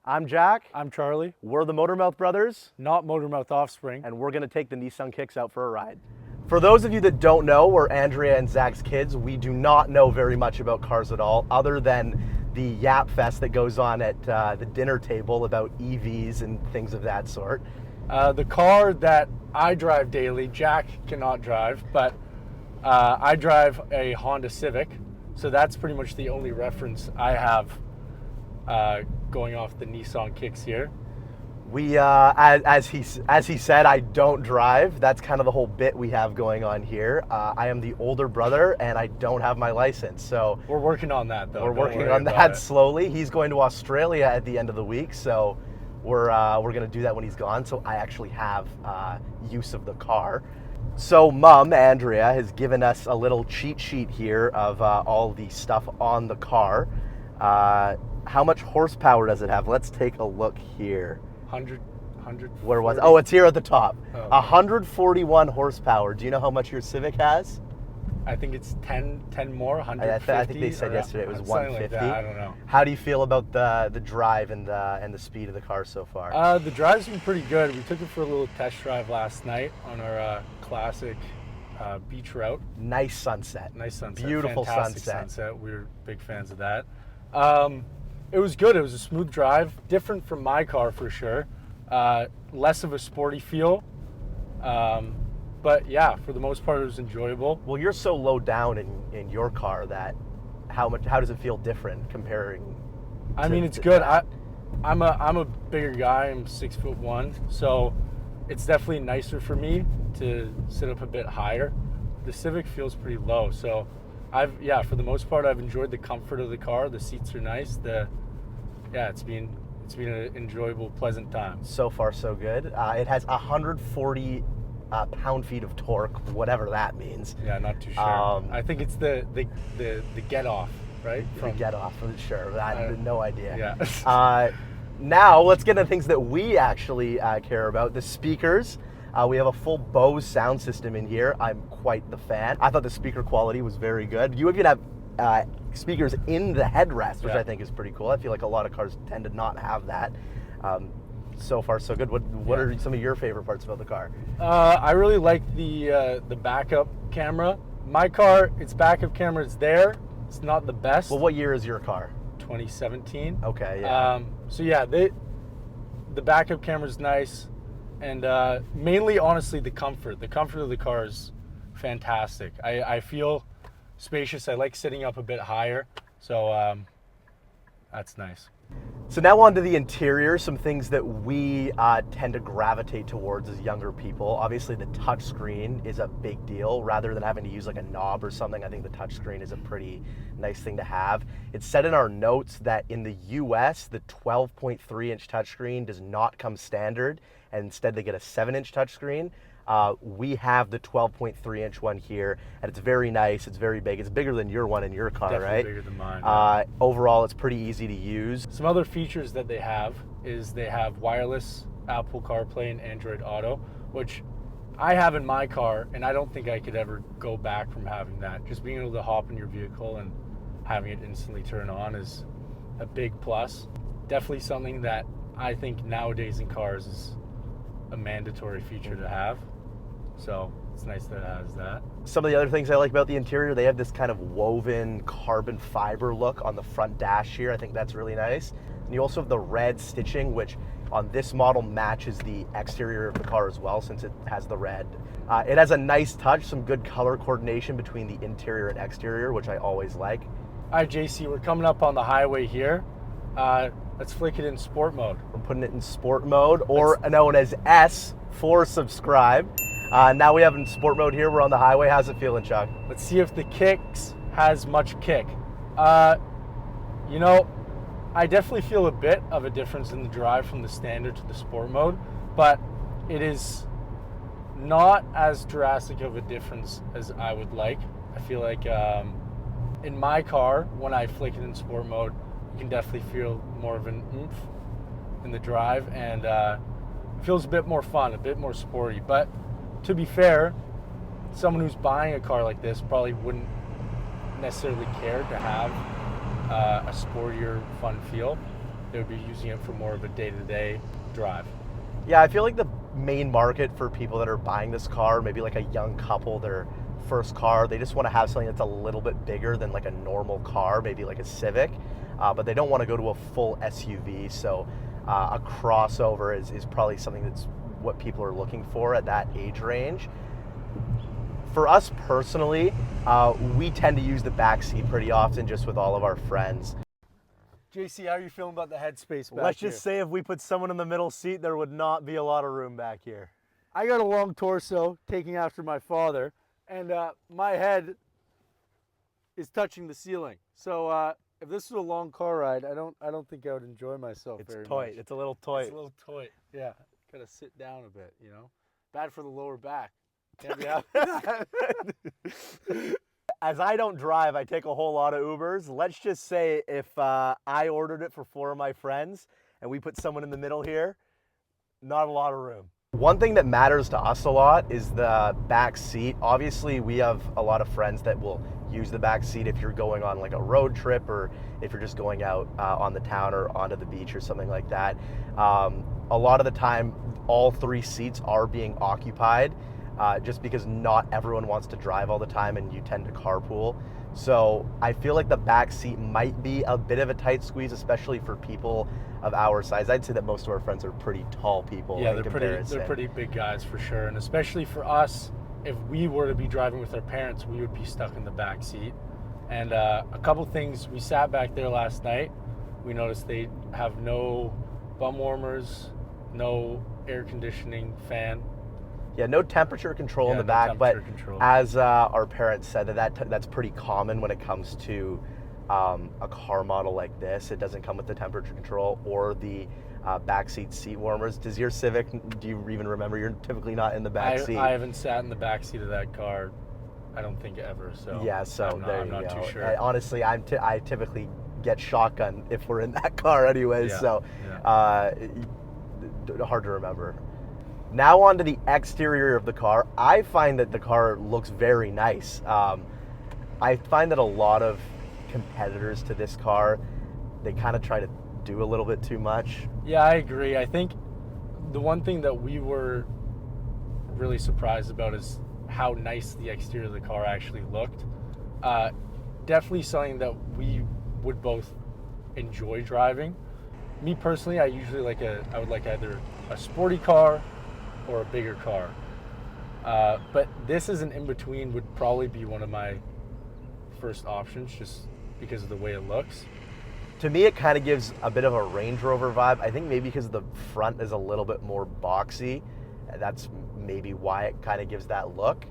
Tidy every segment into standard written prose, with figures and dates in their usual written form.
I'm Jack. I'm Charlie. We're the Motormouth Brothers, Not Motormouth offspring. and we're gonna take the Nissan Kicks out for a ride. For those of you that don't know, we're Andrea and Zach's kids. We do not know very much about cars at all, other than the yap fest that goes on at the dinner table about EVs and things of that sort. The car that I drive daily, Jack cannot drive, but I drive a Honda Civic, so that's pretty much the only reference I have going off the Nissan Kicks here. We, as he said, I don't drive. That's kind of the whole bit we have going on here. I am the older brother, and I don't have my license. So We're working on that, though. we're Don't working worry on about that it. slowly. He's going to Australia at the end of the week, so we're going to do that when he's gone. So I actually have use of the car. So Mom, Andrea, has given us a little cheat sheet here of all the stuff on the car. How much horsepower does it have? Let's take a look here. 100. Where was it? Oh, it's here at the top. Oh, okay. 141 horsepower. Do you know how much your Civic has? I think it's 10 more, 150. I think they said yesterday it was something 150. Like that. I don't know. How do you feel about the drive and the speed of the car so far? The drive's been pretty good. We took it for a little test drive last night on our classic beach route. Nice sunset. Nice sunset. Beautiful Fantastic sunset. We were big fans of that. It was good. It was a smooth drive. Different from my car for sure. Less of a sporty feel. But yeah, for the most part, it was enjoyable. Well, you're so low down in your car that how does it feel different comparing? I mean, it's good. I'm a bigger guy. I'm 6'1", so it's definitely nicer for me to sit up a bit higher. The Civic feels pretty low, so for the most part, I've enjoyed the comfort of the car. The seats are nice. It's been an enjoyable, pleasant time. So far, so good. It has 140 pound-feet of torque, whatever that means. Yeah, not too sure. I think it's the get off, right? From get off, sure. I had no idea. Yeah. Now let's get into things that we actually care about. The speakers. We have a full Bose sound system in here. I'm quite the fan. I thought the speaker quality was very good. You even have speakers in the headrest, which I think is pretty cool. I feel like a lot of cars tend to not have that. So far, so good. What are some of your favorite parts about the car? I really like the backup camera. My car, its backup camera is there. It's not the best. Well, what year is your car? 2017. Okay, yeah. So yeah, the backup camera is nice, and mainly, honestly, the comfort. The comfort of the car is fantastic. I feel spacious. I like sitting up a bit higher, so that's nice. So now on to the interior, some things that we tend to gravitate towards as younger people. Obviously the touchscreen is a big deal. Rather than having to use like a knob or something, I think the touchscreen is a pretty nice thing to have. It's said in our notes that in the US, the 12.3-inch touchscreen does not come standard, and instead they get a 7-inch touchscreen. We have the 12.3-inch one here, and it's very nice. It's very big. It's bigger than your one in your car, Definitely right? Bigger than mine. Overall, it's pretty easy to use. Some other features that they have is they have wireless Apple Carplay and Android Auto, which I have in my car, and I don't think I could ever go back from having that. Just being able to hop in your vehicle and having it instantly turn on is a big plus. Definitely something that I think nowadays in cars is a mandatory feature to have. So it's nice that it has that. Some of the other things I like about the interior, they have this kind of woven carbon fiber look on the front dash here. I think that's really nice. And you also have the red stitching, which on this model matches the exterior of the car as well, since it has the red. It has a nice touch, some good color coordination between the interior and exterior, which I always like. All right, JC, we're coming up on the highway here. Let's flick it in sport mode. I'm putting it in sport mode, or known as S for subscribe. Now we have it in sport mode here. We're on the highway. How's it feeling, Chuck? Let's see if the Kicks has much kick. I definitely feel a bit of a difference in the drive from the standard to the sport mode, but it is not as drastic of a difference as I would like. I feel like in my car, when I flick it in sport mode, you can definitely feel more of an oomph in the drive, and it feels a bit more fun, a bit more sporty. But to be fair, someone who's buying a car like this probably wouldn't necessarily care to have a sportier, fun feel. they would be using it for more of a day-to-day drive. Yeah, I feel like the main market for people that are buying this car, maybe like a young couple, their first car, they just want to have something that's a little bit bigger than like a normal car, maybe like a Civic, but they don't want to go to a full SUV. So a crossover is probably something that's what people are looking for at that age range. For us personally, we tend to use the back seat pretty often, just with all of our friends. JC, how are you feeling about the headspace back Let's just say if we put someone in the middle seat, there would not be a lot of room back here. I got a long torso, taking after my father, and my head is touching the ceiling. So if this was a long car ride, I don't think I would enjoy myself very much. It's a little toy. It's a little toy. Yeah, gotta sit down a bit, you know. Bad for the lower back. Can't be having As I don't drive, I take a whole lot of Ubers. Let's just say if I ordered it for 4 of my friends and we put someone in the middle here, not a lot of room. One thing that matters to us a lot is the back seat. Obviously, we have a lot of friends that will use the back seat if you're going on like a road trip or if you're just going out on the town or onto the beach or something like that. A lot of the time, all 3 seats are being occupied. Just because not everyone wants to drive all the time and you tend to carpool. So I feel like the back seat might be a bit of a tight squeeze, especially for people of our size. I'd say that most of our friends are pretty tall people. Yeah, in comparison. they're pretty big guys for sure. And especially for us, if we were to be driving with our parents, we would be stuck in the back seat. And a couple things, we sat back there last night. We noticed they have no bum warmers, no air conditioning fan. Yeah, no temperature control in the back, but as our parents said, that's pretty common when it comes to a car model like this. It doesn't come with the temperature control or the backseat seat warmers. Does your Civic, do you even remember? You're typically not in the back seat. I haven't sat in the back seat of that car, I don't think ever. So yeah, so I'm not too sure. Honestly, I typically get shotgun if we're in that car anyways, so hard to remember. Now on to the exterior of the car. I find that the car looks very nice. I find that a lot of competitors to this car, they kind of try to do a little bit too much. Yeah, I agree. I think the one thing that we were really surprised about is how nice the exterior of the car actually looked. Definitely something that we would both enjoy driving. Me personally, I would like either a sporty car or a bigger car. But this is an in-between would probably be one of my first options just because of the way it looks. To me, it kind of gives a bit of a Range Rover vibe. I think maybe because the front is a little bit more boxy. That's maybe why it kind of gives that look.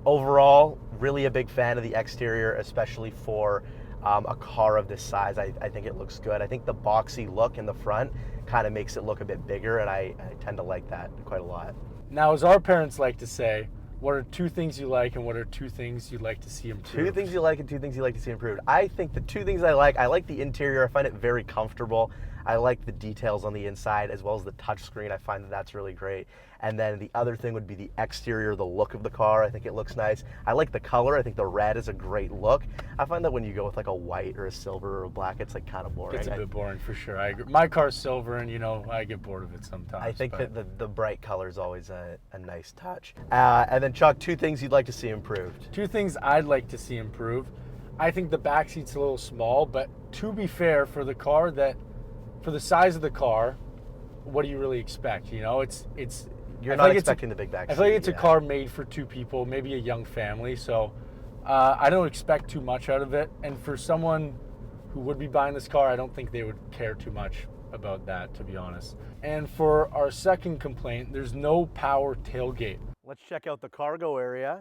Overall, really a big fan of the exterior, especially for a car of this size. I think it looks good. I think the boxy look in the front kind of makes it look a bit bigger, and I tend to like that quite a lot. Now, as our parents like to say, what are 2 things you like and what are 2 things you'd like to see improved? 2 things you like and 2 things you like to see improved. I think the 2 things I like the interior. I find it very comfortable. I like the details on the inside as well as the touchscreen. I find that that's really great. And then the other thing would be the exterior, the look of the car. I think it looks nice. I like the color. I think the red is a great look. I find that when you go with like a white or a silver or a black, it's like kind of boring. It's a bit boring for sure. I agree. My car's silver and I get bored of it sometimes. I think that the bright color is always a nice touch. And then Chuck, 2 things you'd like to see improved. 2 things I'd like to see improved. I think the back seat's a little small, but to be fair, for the size of the car, what do you really expect? You're not expecting the big back seat. I feel like it's a car made for 2 people, maybe a young family. So I don't expect too much out of it. And for someone who would be buying this car, I don't think they would care too much about that, to be honest. And for our second complaint, there's no power tailgate. Let's check out the cargo area.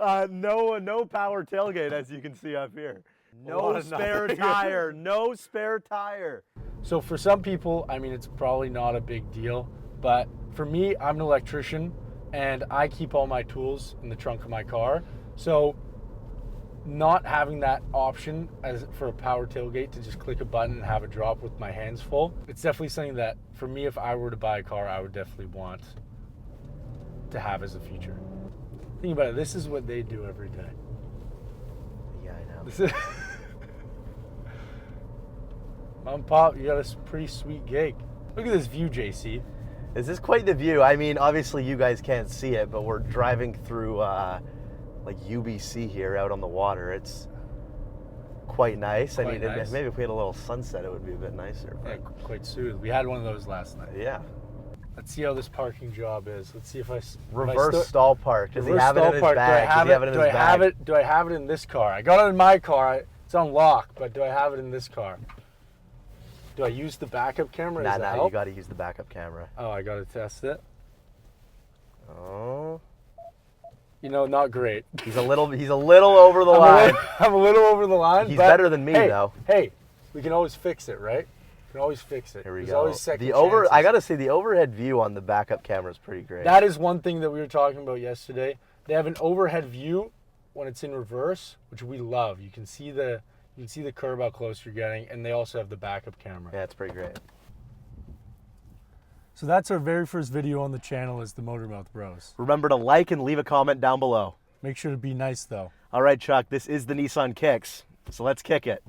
No power tailgate, as you can see up here. No spare tire. No spare tire. So for some people, it's probably not a big deal. But for me, I'm an electrician, and I keep all my tools in the trunk of my car. So not having that option as for a power tailgate to just click a button and have it drop with my hands full, it's definitely something that, for me, if I were to buy a car, I would definitely want to have as a feature. Think about it. This is what they do every day. Yeah, I know. Mom, Pop, you got a pretty sweet gig. Look at this view, JC. This is quite the view. I mean, obviously you guys can't see it, but we're driving through like UBC here out on the water. It's quite nice. I mean, nice. maybe if we had a little sunset, it would be a bit nicer. Yeah, But quite soothed. We had one of those last night. yeah. Let's see how this parking job is. Let's see if I Reverse stall park. Does he reverse have it stall in his park. bag? Does he have it in his bag? Do I have it in this car? I got it in my car. It's on lock, but do I have it in this car? Do I use the backup camera? Does that Nah, help? you got to use the backup camera. Oh, I got to test it. Oh. You know, not great. He's a little over the line. I'm a little over the line. He's but better than me, hey, though. Hey, we can always fix it, right? We can always fix it. Here we There's go. always second I chances. gotta say, the overhead view on the backup camera is pretty great. That is one thing that we were talking about yesterday. They have an overhead view when it's in reverse, which we love. You can see the curve how close you're getting, and they also have the backup camera. Yeah, it's pretty great. So that's our very first video on the channel, is the Motormouth Bros. Remember to like and leave a comment down below. Make sure to be nice though. All right, Chuck, this is the Nissan Kicks, so let's kick it.